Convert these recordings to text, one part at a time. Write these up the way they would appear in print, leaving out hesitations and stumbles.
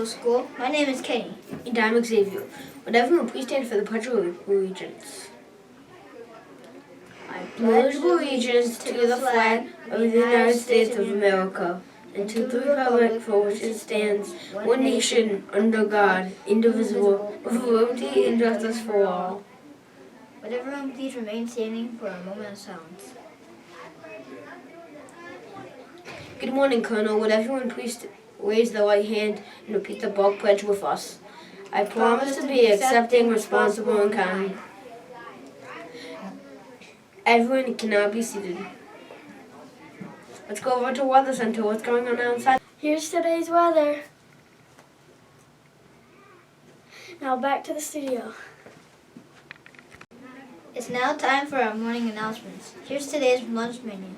Middle School. My name is Kenny. And I'm Xavier. Would everyone please stand for the Pledge of Allegiance? I pledge allegiance to the flag of the United States of America and to the republic for which it stands, one nation, under God, indivisible, with liberty and justice for all. Would everyone please remain standing for a moment of silence? Good morning, Colonel. Would everyone please raise the right hand and repeat the bulk pledge with us? I promise to be accepting, responsible, and kind. Everyone can now be seated. Let's go over to Weather Center. What's going on outside? Here's today's weather. Now back to the studio. It's now time for our morning announcements. Here's today's lunch menu.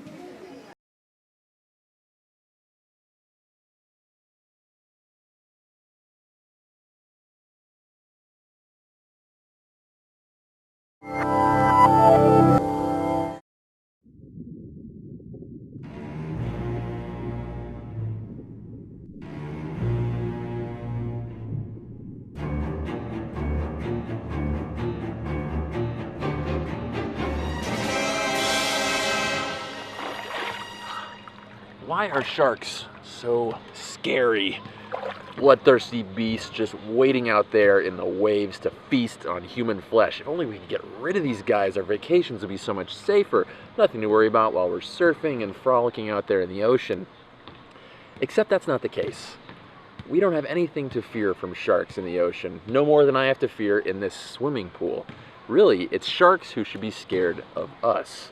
Why are sharks so scary? Bloodthirsty beasts just waiting out there in the waves to feast on human flesh. If only we could get rid of these guys, our vacations would be so much safer. Nothing to worry about while we're surfing and frolicking out there in the ocean. Except that's not the case. We don't have anything to fear from sharks in the ocean, no more than I have to fear in this swimming pool. Really, it's sharks who should be scared of us.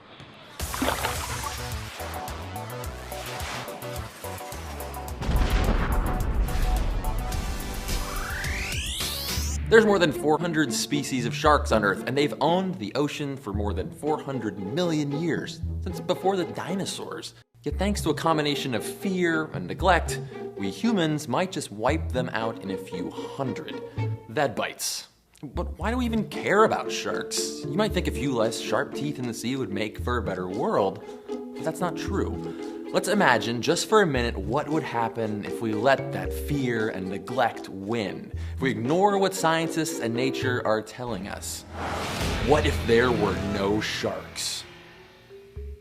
There's more than 400 species of sharks on Earth, and they've owned the ocean for more than 400 million years, since before the dinosaurs. Yet thanks to a combination of fear and neglect, we humans might just wipe them out in a few hundred. That bites. But why do we even care about sharks? You might think a few less sharp teeth in the sea would make for a better world, but that's not true. Let's imagine just for a minute what would happen if we let that fear and neglect win. If we ignore what scientists and nature are telling us. What if there were no sharks?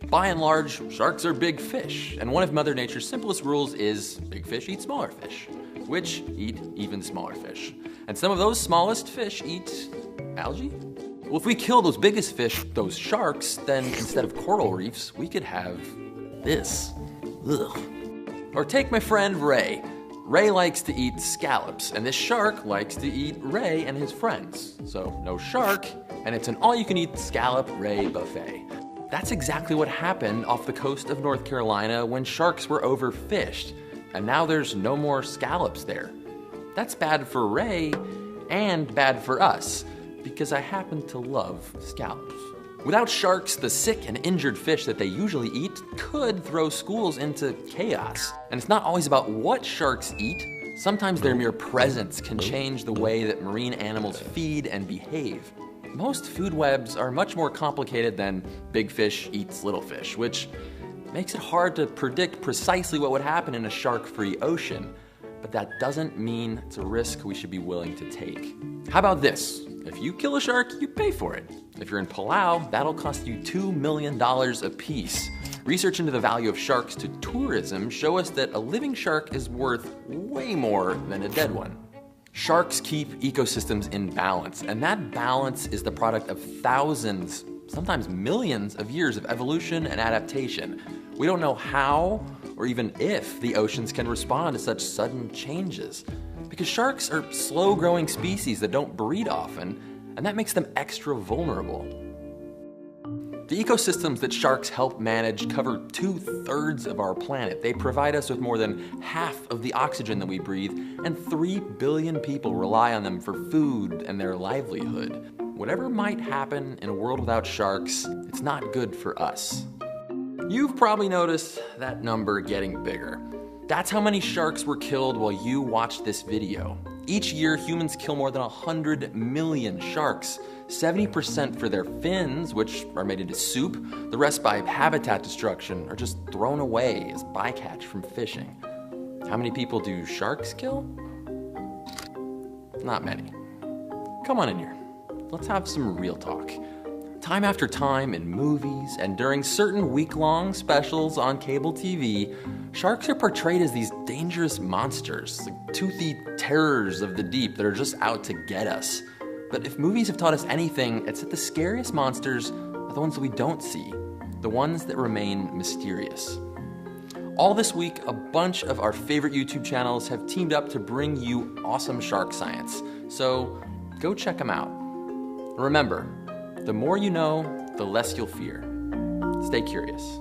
By and large, sharks are big fish, and one of Mother Nature's simplest rules is big fish eat smaller fish, which eat even smaller fish. And some of those smallest fish eat algae? Well, if we kill those biggest fish, those sharks, then instead of coral reefs, we could have this. Ugh. Or take my friend Ray. Ray likes to eat scallops, and this shark likes to eat Ray and his friends. So no shark, and it's an all-you-can-eat scallop Ray buffet. That's exactly what happened off the coast of North Carolina when sharks were overfished, and now there's no more scallops there. That's bad for Ray and bad for us, because I happen to love scallops. Without sharks, the sick and injured fish that they usually eat could throw schools into chaos. And it's not always about what sharks eat. Sometimes their mere presence can change the way that marine animals feed and behave. Most food webs are much more complicated than big fish eats little fish, which makes it hard to predict precisely what would happen in a shark-free ocean. But that doesn't mean it's a risk we should be willing to take. How about this? If you kill a shark, you pay for it. If you're in Palau, that'll cost you $2 million a piece. Research into the value of sharks to tourism show us that a living shark is worth way more than a dead one. Sharks keep ecosystems in balance, and that balance is the product of thousands, sometimes millions of years of evolution and adaptation. We don't know how or even if the oceans can respond to such sudden changes, because sharks are slow-growing species that don't breed often, and that makes them extra vulnerable. The ecosystems that sharks help manage cover 2/3 of our planet. They provide us with more than half of the oxygen that we breathe, and 3 billion people rely on them for food and their livelihood. Whatever might happen in a world without sharks, it's not good for us. You've probably noticed that number getting bigger. That's how many sharks were killed while you watched this video. Each year, humans kill more than 100 million sharks, 70% for their fins, which are made into soup, the rest by habitat destruction or just thrown away as bycatch from fishing. How many people do sharks kill? not many. Come on in here. Let's have some real talk. Time after time in movies and during certain week-long specials on cable TV, sharks are portrayed as these dangerous monsters, like toothy terrors of the deep that are just out to get us. But if movies have taught us anything, it's that the scariest monsters are the ones that we don't see, the ones that remain mysterious. All this week, a bunch of our favorite YouTube channels have teamed up to bring you awesome shark science, so go check them out. Remember, the more you know, the less you'll fear. Stay curious.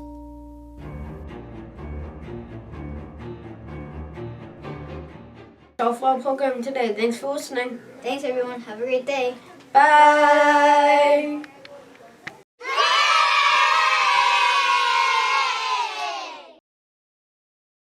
That's all for our program today. Thanks for listening. Thanks, everyone. Have a great day. Bye.